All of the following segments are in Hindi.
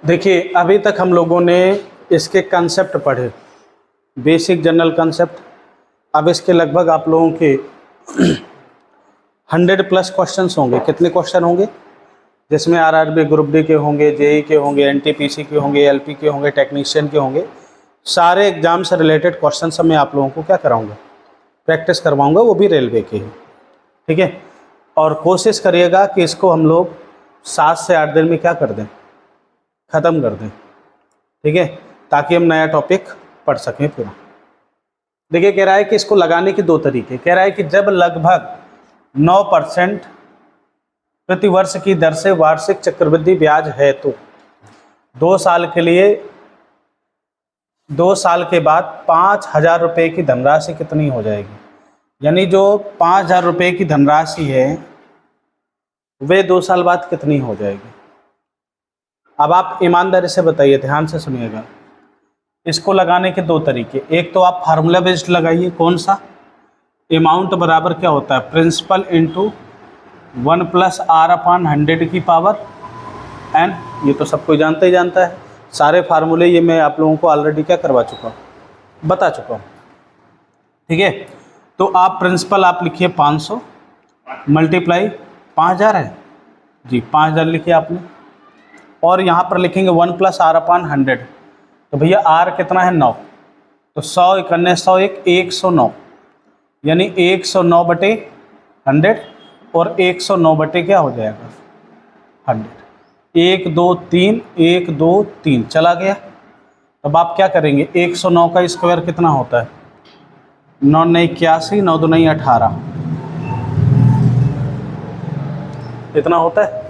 देखिए अभी तक हम लोगों ने इसके कंसेप्ट पढ़े, बेसिक जनरल कंसेप्ट। अब इसके लगभग आप लोगों के 100+ क्वेश्चंस होंगे। कितने क्वेश्चन होंगे? जिसमें आरआरबी ग्रुप डी के होंगे, जेई के होंगे, एनटीपीसी के होंगे, एलपी के होंगे, टेक्नीशियन के होंगे। सारे एग्जाम से रिलेटेड क्वेश्चन सब मैं आप लोगों को क्या कराऊंगा, प्रैक्टिस करवाऊंगा, वो भी रेलवे के ही। ठीक है, और कोशिश करिएगा कि इसको हम लोग 7 से 8 दिन में क्या कर दें, ख़त्म कर दें। ठीक है, ताकि हम नया टॉपिक पढ़ सकें पूरा। देखिए कह रहा है कि इसको लगाने के 2 तरीके। कह रहा है कि जब लगभग 9% प्रति वर्ष की दर से वार्षिक चक्रवृद्धि ब्याज है तो 2 साल के लिए, 2 साल के बाद 5,000 रुपये की धनराशि कितनी हो जाएगी। यानी जो 5,000 रुपये की धनराशि है वे 2 साल बाद कितनी हो जाएगी। अब आप ईमानदारी से बताइए, ध्यान से सुनिएगा। इसको लगाने के 2 तरीके। एक तो आप फार्मूला बेस्ड लगाइए। कौन सा? अमाउंट बराबर क्या होता है, प्रिंसिपल इंटू 1 + r/100 की पावर n। ये तो सब कोई जानता ही जानता है। सारे फार्मूले ये मैं आप लोगों को ऑलरेडी क्या करवा चुका हूँ, बता चुका हूँ। ठीक है, तो आप प्रिंसिपल आप लिखिए 500 मल्टीप्लाई 5,000 है जी, 5,000 लिखिए आपने। और यहाँ पर लिखेंगे 1 + r/100। तो भैया r कितना है, 9। तो 100 × 100 109, यानी 109/100 और 109 बटे क्या हो जाएगा, 100। 1 2 3 1 2 3 चला गया। अब आप क्या करेंगे, 109 का स्क्वायर कितना होता है, 9 × 9 = 81, 9 × 2 = 18, इतना होता है।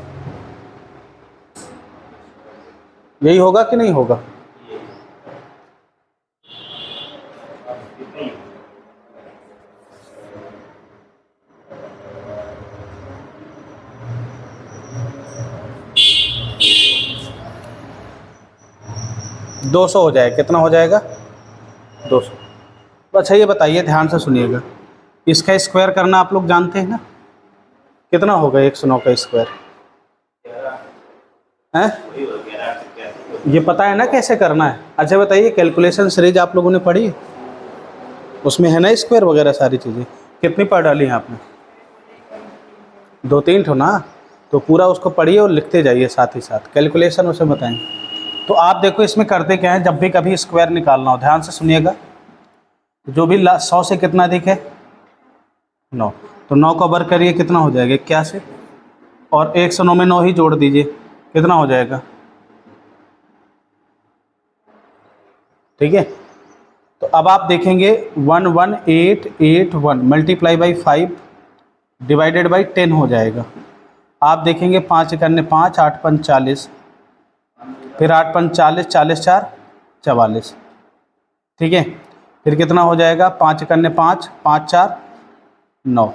यही होगा कि नहीं होगा? दो 200 हो जाएगा। कितना हो जाएगा, 200। अच्छा ये बताइए, ध्यान से सुनिएगा, इसका स्क्वायर करना आप लोग जानते हैं ना, कितना होगा 109 का स्क्वायर है? ये पता है ना कैसे करना है? अच्छा बताइए, कैलकुलेशन सीरीज आप लोगों ने पढ़ी, उसमें है ना स्क्वायर वगैरह सारी चीज़ें। कितनी पढ़ डाली हैं आपने? 2-3 ठो ना। तो पूरा उसको पढ़िए और लिखते जाइए साथ ही साथ, कैलकुलेशन उसे बताएंगे। तो आप देखो इसमें करते क्या है, जब भी कभी स्क्वायर निकालना हो, ध्यान से सुनिएगा। जो भी 100 से कितना अधिक है, 9, तो 9 का वर्ग करिए, कितना हो जाएगा, 81। और 109 में 9 ही जोड़ दीजिए, कितना हो जाएगा। ठीक है, तो अब आप देखेंगे 11881 मल्टीप्लाई बाई 5 डिवाइडेड बाई 10 हो जाएगा। आप देखेंगे 5 × 5 8 × 5 40, फिर 8 × 5 40, 40 × 4 44। ठीक है, फिर कितना हो जाएगा, 5 × 5 5 4 9,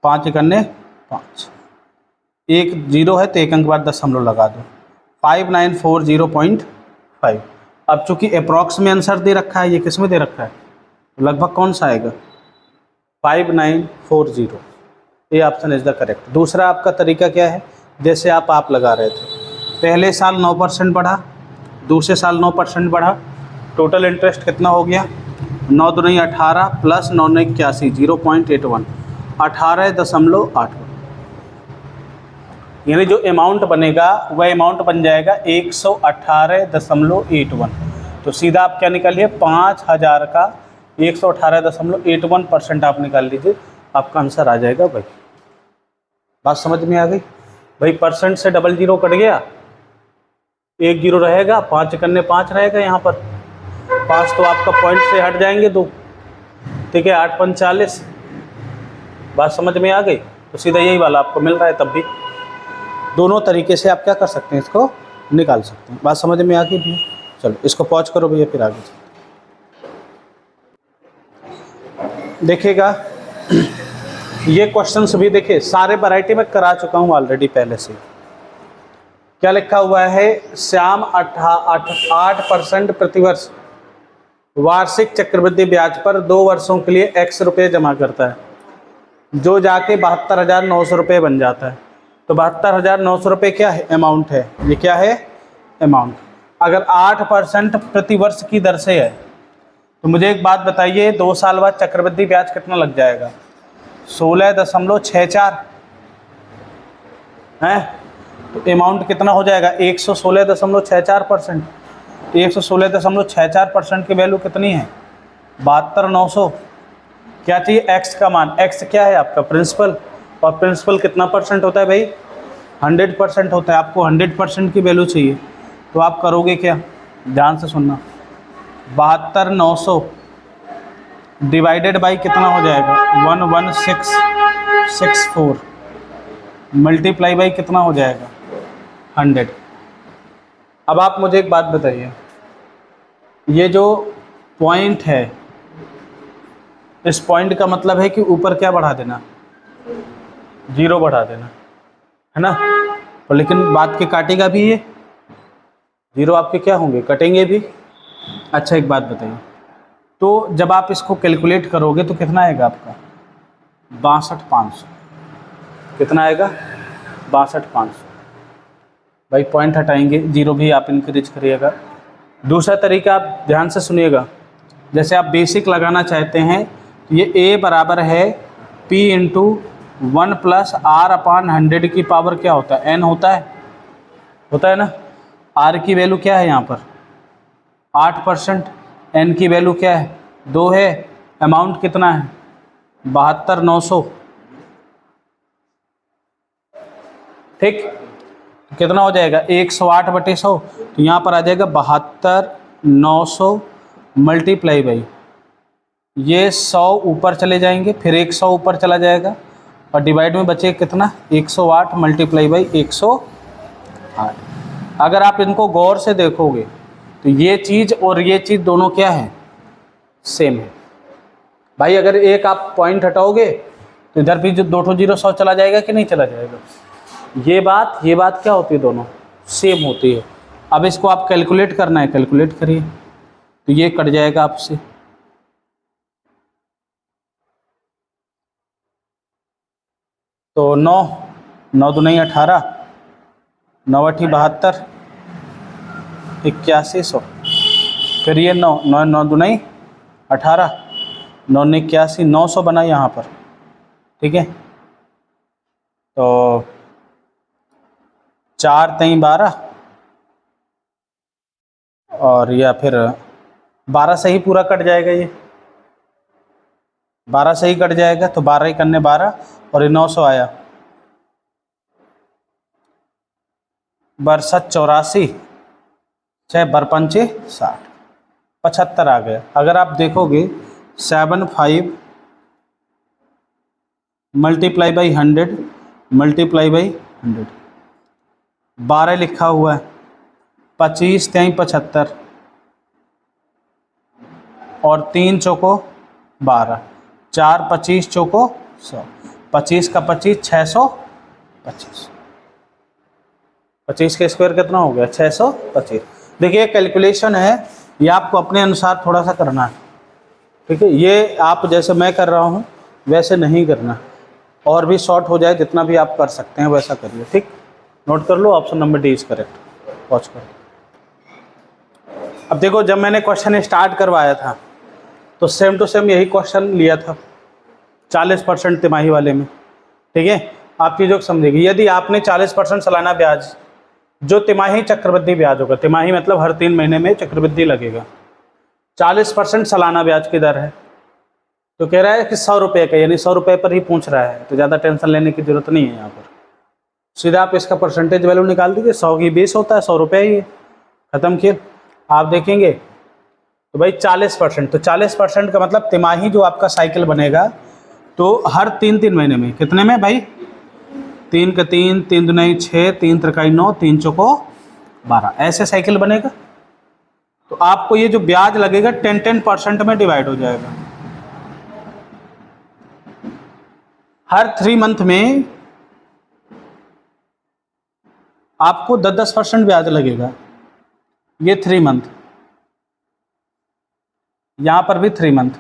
5 × 5, 1 0 है तो 1 अंक बाद दशमलव लगा दो, 5940.5। अब चूंकि अप्रॉक्स में आंसर दे रखा है, ये किस में दे रखा है, तो लगभग कौन सा आएगा, 5940। ये ऑप्शन इज द करेक्ट। दूसरा आपका तरीका क्या है, जैसे आप लगा रहे थे, पहले साल 9% बढ़ा, दूसरे साल 9% बढ़ा, टोटल इंटरेस्ट कितना हो गया, 9 × 2 = 18 + 9 × 9 = 81, 0.81, 18.81। यानी जो अमाउंट बनेगा वह अमाउंट बन जाएगा 118.81। तो सीधा आप क्या निकालिए, 5,000 का 118.81% आप निकाल लीजिए, आपका आंसर आ जाएगा भाई। बात समझ में आ गई भाई? परसेंट से 00 कट गया, 1 0 रहेगा, 5 × 5 रहेगा, यहाँ पर 5 तो आपका पॉइंट से हट जाएंगे 2। ठीक है, 8 × 5 40। बात समझ में आ गई? तो सीधा यही वाला आपको मिल रहा है। तब भी दोनों तरीके से आप क्या कर सकते हैं, इसको निकाल सकते हैं। बात समझ में आ गई भैया? चलो इसको पॉज करो भैया, फिर आगे देखिएगा। ये क्वेश्चंस भी देखिए, सारे वैरायटी में करा चुका हूँ ऑलरेडी पहले से। क्या लिखा हुआ है, श्याम 8% प्रतिवर्ष वार्षिक चक्रवृद्धि ब्याज पर 2 वर्षों के लिए x रुपये जमा करता है, जो जाके 72,900 रुपये बन जाता है। तो 72,900 रुपये क्या है, अमाउंट है। ये क्या है, अमाउंट। अगर 8% प्रति वर्ष की दर से है तो मुझे एक बात बताइए, 2 साल बाद चक्रवृद्धि ब्याज कितना लग जाएगा? 16.64 है। तो अमाउंट कितना हो जाएगा? 116.64%। 116.64% की वैल्यू कितनी है? 72,900। क्या चाहिए? एक्स का मान। एक्स क्या है आपका? प्रिंसिपल। और प्रिंसिपल कितना परसेंट होता है भाई? 100% होता है। आपको 100% की वैल्यू चाहिए, तो आप करोगे क्या? ध्यान से सुनना। 72,900 डिवाइडेड बाई कितना हो जाएगा? 11664 मल्टीप्लाई बाई कितना हो जाएगा? 100। अब आप मुझे एक बात बताइए, ये जो पॉइंट है, इस पॉइंट का मतलब है कि ऊपर क्या बढ़ा देना? 0 बढ़ा देना, है ना? तो लेकिन बात के काटेगा भी ये 0, आपके क्या होंगे? कटेंगे भी। अच्छा एक बात बताइए, तो जब आप इसको कैलकुलेट करोगे तो कितना आएगा आपका? 62,500। कितना आएगा? 62,500। भाई पॉइंट हटाएंगे, 0 भी आप इंक्रीज करिएगा। दूसरा तरीका आप ध्यान से सुनिएगा, जैसे आप बेसिक लगाना चाहते हैं तो ये a बराबर है p इंटू 1 प्लस r अपान 100 की पावर क्या होता है? n होता है ना? r की वैल्यू क्या है यहाँ पर? 8%। n की वैल्यू क्या है? 2 है। अमाउंट कितना है? 72,900। ठीक, तो कितना हो जाएगा? 108/100। तो यहाँ पर आ जाएगा 72,900 मल्टीप्लाई बाई, ये 100 ऊपर चले जाएंगे, फिर 100 ऊपर चला जाएगा, और डिवाइड में बचे कितना? 108 मल्टीप्लाई बाई 108। अगर आप इनको गौर से देखोगे तो ये चीज़ और ये चीज़ दोनों क्या है? सेम है। भाई अगर एक आप पॉइंट हटाओगे तो इधर भी जो 2 0 100 चला जाएगा कि नहीं चला जाएगा? ये बात क्या होती है? दोनों सेम होती है। अब इसको आप कैलकुलेट करना है, कैलकुलेट करिए, तो ये कट जाएगा आपसे। तो 9 दूनी 18, 9 8 72, 8100। फिर ये 9 दूनी 18, 9 81, 900 बना यहाँ पर। ठीक है, तो 4 3 12, और या फिर 12 से ही पूरा कट जाएगा। ये 12 से ही कट जाएगा, तो 12 ही करने 12, और ये 900 आया। 62 84, 6 बरपंचे 60, 75 आ गया। अगर आप देखोगे 75 मल्टीप्लाई बाई 100 मल्टीप्लाई बाई 100, 12 लिखा हुआ है, 25 3 75, और 3 चौको 12, 4 25 चौको 100, 25 का 25 625, 25 के स्क्वायर कितना हो गया? 625। देखिए कैलकुलेशन है, ये आपको अपने अनुसार थोड़ा सा करना है। ठीक है, ये आप जैसे मैं कर रहा हूँ वैसे नहीं करना, और भी शॉर्ट हो जाए जितना भी आप कर सकते हैं वैसा करिए। ठीक, नोट कर लो, option number D is correct. Watch करो। अब देखो, जब मैंने क्वेश्चन स्टार्ट करवाया था तो सेम टू सेम यही क्वेश्चन लिया था 40% तिमाही वाले में। ठीक है, आप चीज़ों को समझिएगा। यदि आपने 40% सालाना ब्याज, जो तिमाही चक्रवृद्धि ब्याज होगा, तिमाही मतलब हर 3 महीने में चक्रवृद्धि लगेगा, 40% सालाना ब्याज की दर है, तो कह रहा है कि 100 रुपये का, यानी 100 रुपये पर ही पूछ रहा है, तो ज़्यादा टेंशन लेने की जरूरत नहीं है। यहाँ पर सीधा आप इसका परसेंटेज वैल्यू निकाल दीजिए, 100 की 20 होता है, 100 रुपये ही है, ख़त्म किए। आप देखेंगे तो भाई 40%, तो 40% का मतलब तिमाही जो आपका साइकिल बनेगा, तो हर 3 महीने में, कितने में भाई? 3 का 3, 3 दूनी 6, 3 त्रिकाई 9, 3 चौको 12, ऐसे साइकिल बनेगा। तो आपको ये जो ब्याज लगेगा 10% में डिवाइड हो जाएगा। हर 3 मंथ में आपको 10% ब्याज लगेगा। ये 3 मंथ, यहाँ पर भी 3 मंथ,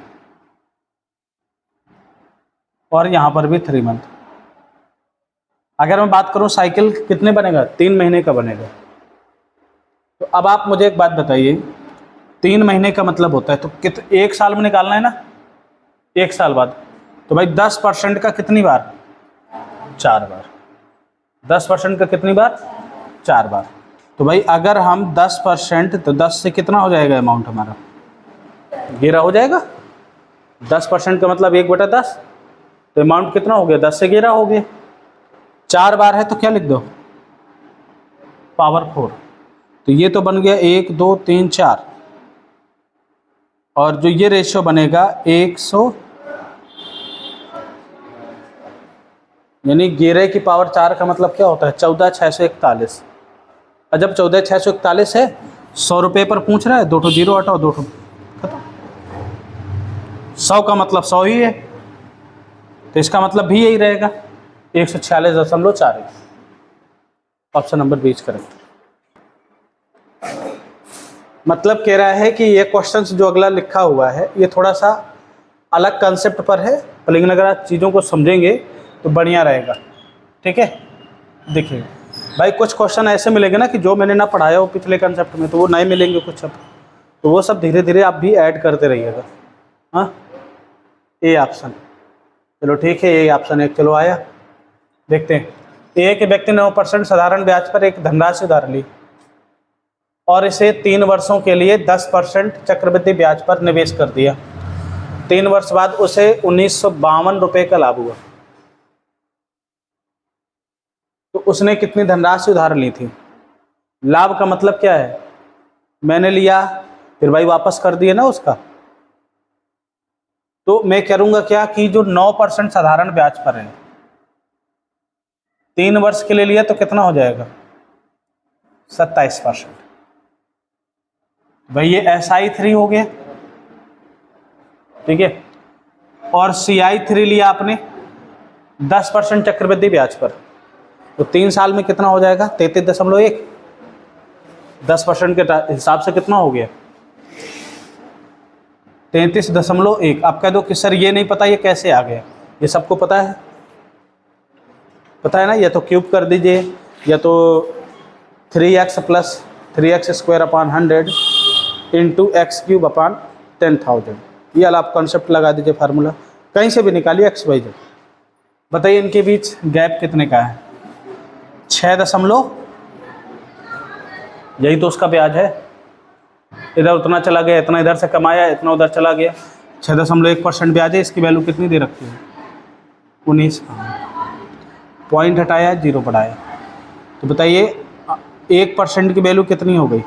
और यहाँ पर भी 3 मंथ। अगर मैं बात करूँ साइकिल कितने बनेगा? 3 महीने का बनेगा। तो अब आप मुझे एक बात बताइए, 3 महीने का मतलब होता है तो एक साल में निकालना है ना, एक साल बाद। तो भाई 10% का कितनी बार? 4 बार। 10% का कितनी बार? 4 बार। तो भाई अगर हम 10% तो 10 से कितना हो जाएगा अमाउंट हमारा? 11 हो जाएगा। 10% का मतलब 1/10, तो अमाउंट कितना हो गया? 10 से 11 हो गया। 4 बार है तो क्या लिख दो? पावर 4। तो ये तो बन गया 1 2 3 4, और जो ये रेशियो बनेगा 100, यानी 11 की पावर 4 का मतलब क्या होता है? 14,641। और जब 14,641 है, 100 रुपये पर पूछ रहा है, 2 जीरो हटाओ, 2 खत्म। 100 का मतलब 100 ही है, तो इसका मतलब भी यही रहेगा, 146.41। Option number 20 correct. मतलब कह रहा है कि ये क्वेश्चन जो अगला लिखा हुआ है ये थोड़ा सा अलग कंसेप्ट पर है, लेकिन अगर आप चीज़ों को समझेंगे तो बढ़िया रहेगा। ठीक है, देखिए भाई कुछ क्वेश्चन ऐसे मिलेंगे ना कि जो मैंने ना पढ़ाया हो पिछले कंसेप्ट में, तो वो नए मिलेंगे कुछ अब, तो वो सब धीरे धीरे आप भी ऐड करते रहिएगा। हाँ, ए ऑप्शन, चलो ठीक है, ए ऑप्शन एक चलो आया। देखते हैं, एक व्यक्ति 9% साधारण ब्याज पर एक धनराशि उधार ली और इसे 3 वर्षों के लिए 10% चक्रवृद्धि ब्याज पर निवेश कर दिया। 3 वर्ष बाद उसे 1952 रुपये का लाभ हुआ। तो उसने कितनी धनराशि उधार ली थी? लाभ का मतलब क्या है? मैंने लिया फिर भाई वापस कर दिए ना उसका। तो मैं करूंगा क्या कि जो 9% साधारण ब्याज पर है, 3 वर्ष के लिए लिया तो कितना हो जाएगा? 27%। भाई ये SI3 हो गया, ठीक है। और CI3 लिया आपने 10% चक्रवृद्धि ब्याज पर, तो 3 साल में कितना हो जाएगा? 33.1। 10% के हिसाब से कितना हो गया? 33.1। आप कह दो कि सर ये नहीं पता ये कैसे आ गया, ये सबको पता है, पता है ना। या तो क्यूब कर दीजिए, या तो 3x + 3x² / 100 इंटू x³ / 10,000, ये वाला आप कॉन्सेप्ट लगा दीजिए, फार्मूला कहीं से भी निकालिए x y z। बताइए इनके बीच गैप कितने का है? 6 यही तो उसका ब्याज है। इधर उतना चला गया, इतना इधर से कमाया, इतना उधर चला गया। 6.1% ब्याज है, इसकी वैल्यू कितनी दे रखी है? 19। पॉइंट हटाया, 0 बढ़ाया, तो बताइए 1% की वैल्यू कितनी हो गई?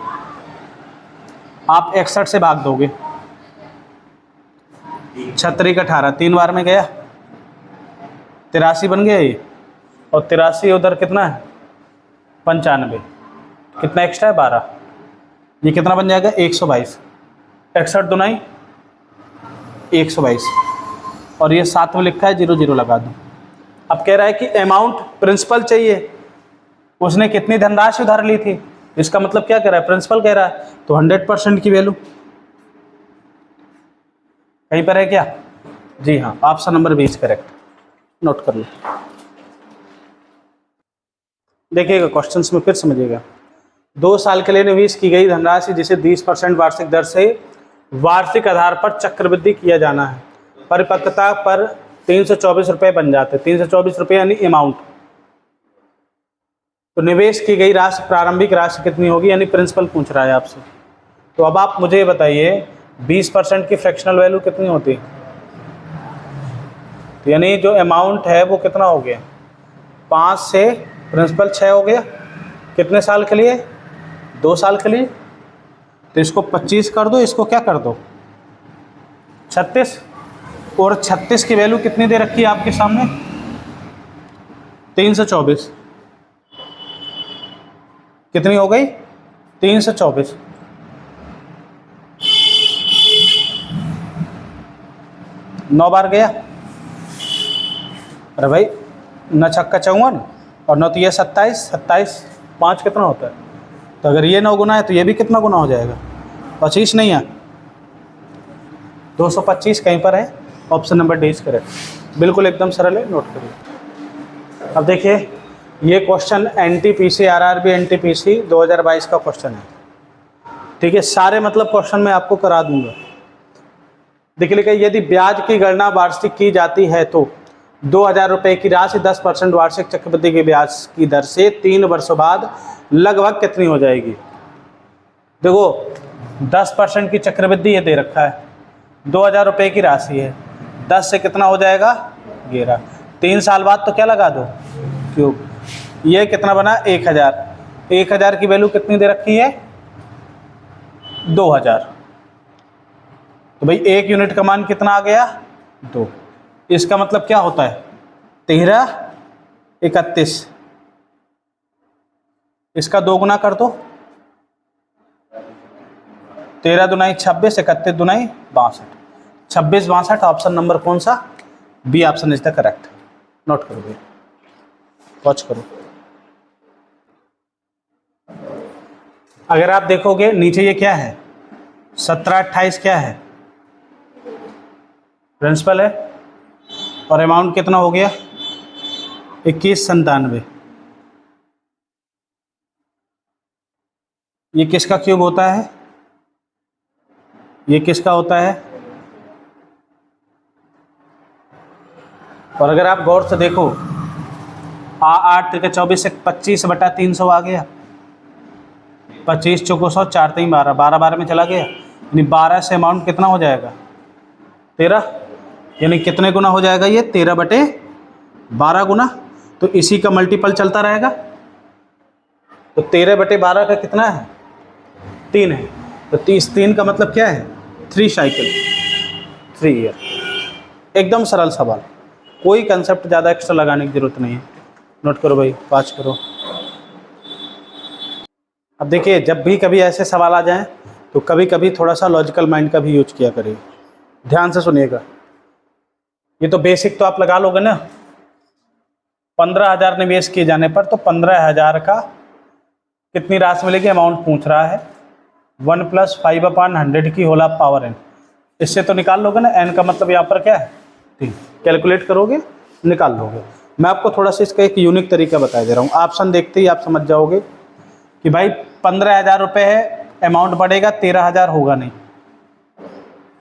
आप 61 से भाग दोगे, 36 18, 3 बार में गया, 83 बन गया ये, और 83 उधर कितना है? 95, कितना एक्स्ट्रा है? 12। ये कितना बन जाएगा? 122। 61 दूनाई 122, और ये साथ में लिखा है 0 0 लगा दूँ। अब कह रहा है कि अमाउंट प्रिंसिपल चाहिए, उसने कितनी धनराशि उधार ली थी, इसका मतलब क्या कह रहा है? प्रिंसिपल कह रहा है, तो 100% की वैल्यू कहीं पर है क्या? जी हाँ, ऑप्शन नंबर 20 करेक्ट, नोट कर लो। देखिएगा क्वेश्चंस में फिर समझिएगा। 2 साल के लिए निवेश की गई धनराशि जिसे 20% वार्षिक दर से वार्षिक आधार पर चक्रवृद्धि किया जाना है, परिपक्वता पर 324 रुपये बन जाते हैं। 324 रुपये यानी अमाउंट। तो निवेश की गई राशि प्रारंभिक राशि कितनी होगी, यानी प्रिंसिपल पूछ रहा है आपसे। तो अब आप मुझे बताइए 20% की फ्रैक्शनल वैल्यू कितनी होती है? तो यानी जो अमाउंट है वो कितना हो गया? 5 से प्रिंसिपल 6 हो गया। कितने साल के लिए? 2 साल के लिए। तो इसको 25 कर दो, इसको क्या कर दो? 36। और 36 की वैल्यू कितनी दे रखी है आपके सामने? 324। कितनी हो गई? 324। नौ बार गया। अरे भाई 9 छक्का 54 और 9 तिया 27, 27 5 कितना होता है? तो अगर ये 9 गुना है तो ये भी कितना गुना हो जाएगा? 25 नहीं है, 225 कहीं पर है। ऑप्शन नंबर डी करेक्ट, बिल्कुल एकदम सरल है, नोट करिए। अब देखिए ये क्वेश्चन NTPC RRB NTPC 2022 का क्वेश्चन है। ठीक है, सारे मतलब क्वेश्चन मैं आपको करा दूंगा। देखिए लिखा है, यदि ब्याज की गणना वार्षिक की जाती है तो 2000 रुपये की राशि 10% वार्षिक चक्रवृद्धि के ब्याज की दर से 3 वर्षों बाद लगभग कितनी हो जाएगी। देखो 10% की चक्रवृद्धि ये दे रखा है, 2000 रुपये की राशि है, 10 से कितना हो जाएगा 11, 3 साल बाद तो क्या लगा दो क्यूब, ये कितना बना 1000, 1000 की वैल्यू कितनी दे रखी है 2000, तो भाई 1 यूनिट का मान कितना आ गया 2। इसका मतलब क्या होता है 13 31, इसका 2 गुना कर दो, 13 दूनाई 26, 31 दूनाई 62, 26 62, ऑप्शन नंबर कौन सा, B option is the correct. Note करो भाई, वॉच करो। अगर आप देखोगे नीचे ये क्या है 17 28 क्या है प्रिंसिपल है, और अमाउंट कितना हो गया 2197। ये किसका क्यूब होता है, ये किसका होता है। और अगर आप गौर से देखो 8 3 24 से 25/300 आ गया, 25 चौको 100, 4 3 12, 12 12 में चला गया, यानी 12 से अमाउंट कितना हो जाएगा 13, यानी कितने गुना हो जाएगा ये 13/12 गुना, तो इसी का मल्टीपल चलता रहेगा, तो 13/12 का कितना है 3 है, तो 3 का मतलब क्या है 3 साइकिल 3 ईयर। एकदम सरल सवाल, कोई कंसेप्ट ज़्यादा एक्स्ट्रा लगाने की जरूरत नहीं है। नोट करो भाई, पाँच करो। अब देखिए जब भी कभी ऐसे सवाल आ जाएं तो कभी कभी थोड़ा सा लॉजिकल माइंड का भी यूज किया करिए, ध्यान से सुनिएगा। ये तो बेसिक तो आप लगा लोगे ना, 15,000 निवेश किए जाने पर तो 15,000 का कितनी राशि मिलेगी, अमाउंट पूछ रहा है 1 + 5/100 की होल पावर n, इससे तो निकाल लोगे ना, n का मतलब यहाँ पर क्या है 3, कैलकुलेट करोगे निकाल लोगे। मैं आपको थोड़ा सा इसका एक यूनिक तरीका बता दे रहा हूँ, ऑप्शन देखते ही आप समझ जाओगे कि भाई 15,000 रुपये है, अमाउंट बढ़ेगा 13,000 होगा नहीं।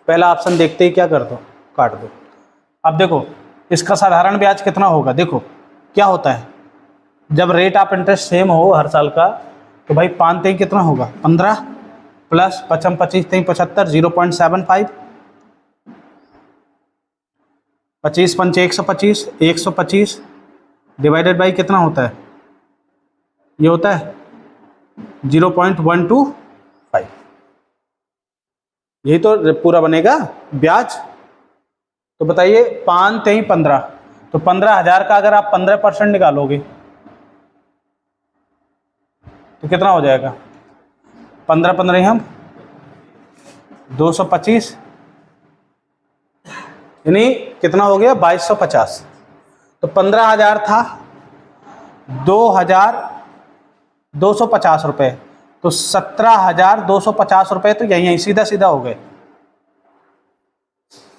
पहला ऑप्शन देखते ही क्या कर दो काट दो। अब देखो इसका साधारण ब्याज कितना होगा, देखो क्या होता है जब रेट ऑफ इंटरेस्ट सेम हो हर साल का, तो भाई 5 3 कितना होगा 15 प्लस 55 25 3 75 0.75, 25 पंचे 125, 125 डिवाइडेड बाई कितना होता है, ये होता है 0.125, यही तो पूरा बनेगा ब्याज। तो बताइए 5 3 15, तो 15,000 का अगर आप 15% निकालोगे तो कितना हो जाएगा 15 15 हम 225, यानी कितना हो गया 2250। तो 15,000 था 2,250 रुपये, तो 17,250 रुपये तो यही सीधा सीधा हो गए,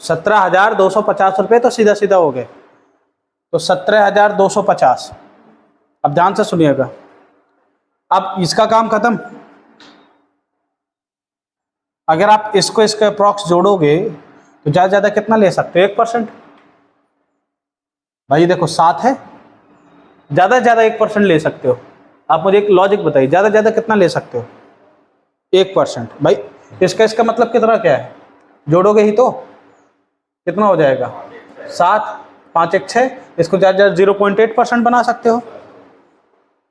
17,250 रुपये तो सीधा सीधा हो गए, तो 17,250। अब ध्यान से सुनिएगा, अब इसका काम खत्म। अगर आप इसको इसके अप्रॉक्स जोड़ोगे तो ज़्यादा ज़्यादा कितना ले सकते हो 1%। भाई देखो 7 है, ज़्यादा से ज़्यादा 1% ले सकते हो। आप मुझे एक लॉजिक बताइए, ज़्यादा से ज़्यादा कितना ले सकते हो 1%। भाई इसका मतलब कितना क्या है, जोड़ोगे ही तो कितना हो जाएगा 7 5 1 6, इसको ज़्यादा ज़्यादा 0.8% बना सकते हो,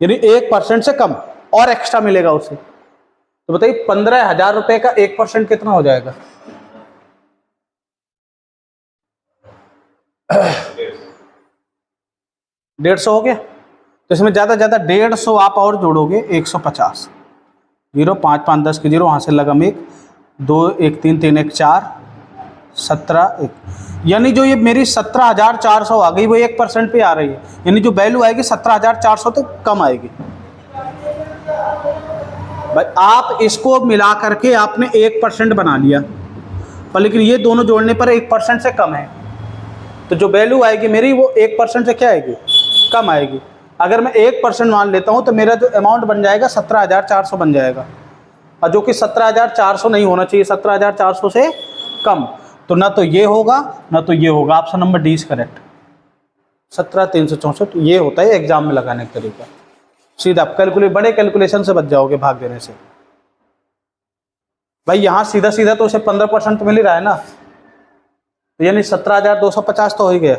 यानी 1% से कम और एक्स्ट्रा मिलेगा उसे। तो बताइए 15,000 रुपये का 1% कितना हो जाएगा 150 हो गया। तो इसमें ज़्यादा ज़्यादा 150 आप और जोड़ोगे 150, 0 5 5 10 के 0, वहाँ से लगम 1 2 1 3 3 1 4 17 1, यानी जो ये मेरी 17,400 आ गई वो 1% पे आ रही है, यानी जो वैल्यू आएगी 17,400 तो कम आएगी। भाई आप इसको मिला करके आपने 1% बना लिया, पर लेकिन ये दोनों जोड़ने पर 1% से कम है, तो जो वैल्यू आएगी मेरी वो 1% से क्या आएगी कम आएगी। अगर मैं 1% मान लेता हूँ तो मेरा जो अमाउंट बन जाएगा 17,400 बन जाएगा। और जो कि 17,400 नहीं होना चाहिए, 17,400 से कम। तो ना तो ये होगा ना तो ये होगा, option number D is correct. 17,364 ये होता है एग्जाम में लगाने का तरीका। सीधा आप बड़े कैलकुलेशन से बच जाओगे भाग देने से। भाई यहाँ सीधा सीधा तो उसे 15% मिल ही रहा है ना, तो यानी 17,250 तो हो ही गया।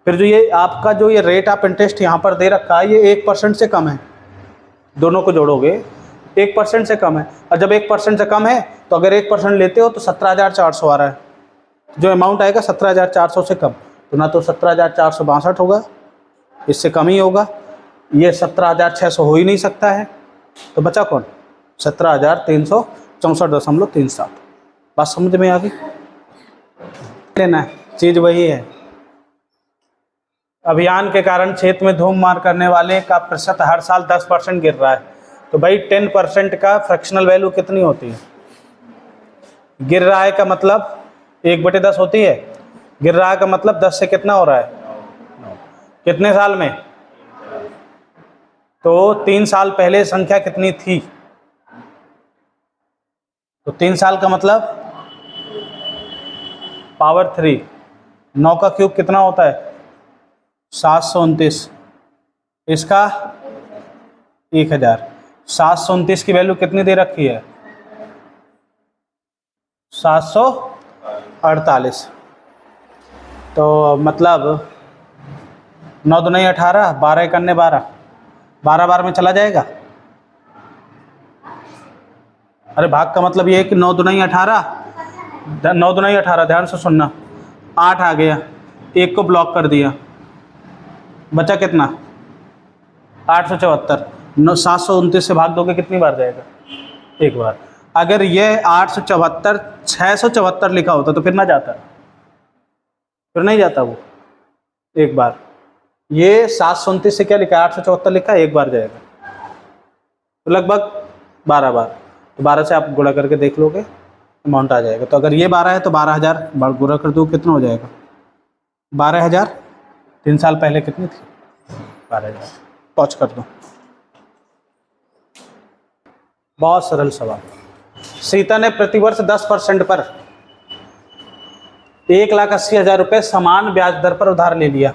फिर जो ये आपका जो ये रेट ऑफ इंटरेस्ट यहाँ पर दे रखा है, ये 1% से कम है, दोनों को जोड़ोगे 1% से कम है। और जब 1% से कम है तो अगर 1% लेते हो तो 17,400 आ रहा है, जो अमाउंट आएगा 17,400 से कम। तो ना तो 17,462 होगा, इससे कम ही होगा, ये 17,600 हो ही नहीं सकता है, तो बचा कौन? 17,364.37। बात समझ में आ गई? लेना है, चीज़ वही है। अभियान के कारण क्षेत्र में धूम मार करने वाले का प्रतिशत हर साल 10% गिर रहा है। तो भाई 10% का फ्रैक्शनल वैल्यू कितनी होती है? गिर रहा है का मतलब 1/10 होती है, गिर रहा है का मतलब 10 से कितना हो रहा है, कितने साल में? तो 3 साल पहले संख्या कितनी थी? तो 3 साल का मतलब पावर 3, 9 का क्यूब कितना होता है? 729, इसका 1000। 729 की वैल्यू कितनी दे रखी है? 748। तो मतलब 9 दूनी 18, 12 इकन्ने 12, 12 बार में चला जाएगा। अरे भाग का मतलब ये है कि 9 दूनी 18, 9 दूनी 18, ध्यान से सुनना, 8 आ गया, एक को ब्लॉक कर दिया, बचा कितना? 874। 729 से भाग दोगे कितनी बार जाएगा? एक बार। अगर ये 874 674 लिखा होता तो फिर ना जाता, फिर नहीं जाता वो, एक बार। ये 729 से क्या लिखा है? 874 लिखा है, एक बार जाएगा, तो लगभग 12 बार। तो 12 से आप गुणा करके देख लोगे, अमाउंट आ जाएगा। तो अगर ये 12 है तो 12,000 गुणा कर दो, कितना हो जाएगा? 12,000। 3 साल पहले कितनी थी? 12,000। पहुँच कर दो। बहुत सरल सवाल। सीता ने प्रतिवर्ष 10% पर 1,80,000 रुपये समान ब्याज दर पर उधार ले लिया।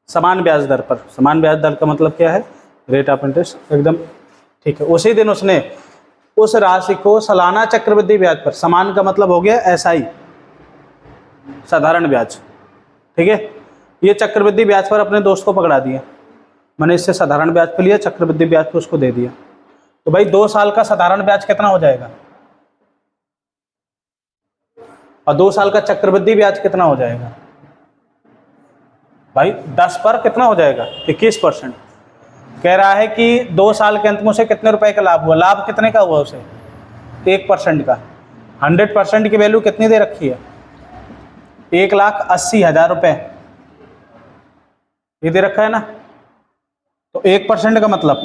समान ब्याज दर पर, समान ब्याज दर का मतलब क्या है? रेट ऑफ इंटरेस्ट, एकदम ठीक है। उसी दिन उसने उस राशि को सालाना चक्रवृद्धि ब्याज पर, समान का मतलब हो गया SI, साधारण ब्याज, ठीक है, ये चक्रवृद्धि ब्याज पर अपने दोस्त को पकड़ा दिया। मैंने इससे साधारण ब्याज पे लिया, चक्रवृद्धि ब्याज पे उसको दे दिया। तो भाई 2 साल का साधारण ब्याज कितना हो जाएगा और 2 साल का चक्रवृद्धि ब्याज कितना हो जाएगा? भाई 10 पर कितना हो जाएगा? 21%। कह रहा है कि 2 साल के अंत में उसे कितने रुपए का लाभ हुआ? लाभ कितने का हुआ उसे? 1% का। 100% की वैल्यू कितनी दे रखी है? 1,80,000 रुपये, ये दे रखा है ना। तो 1% का मतलब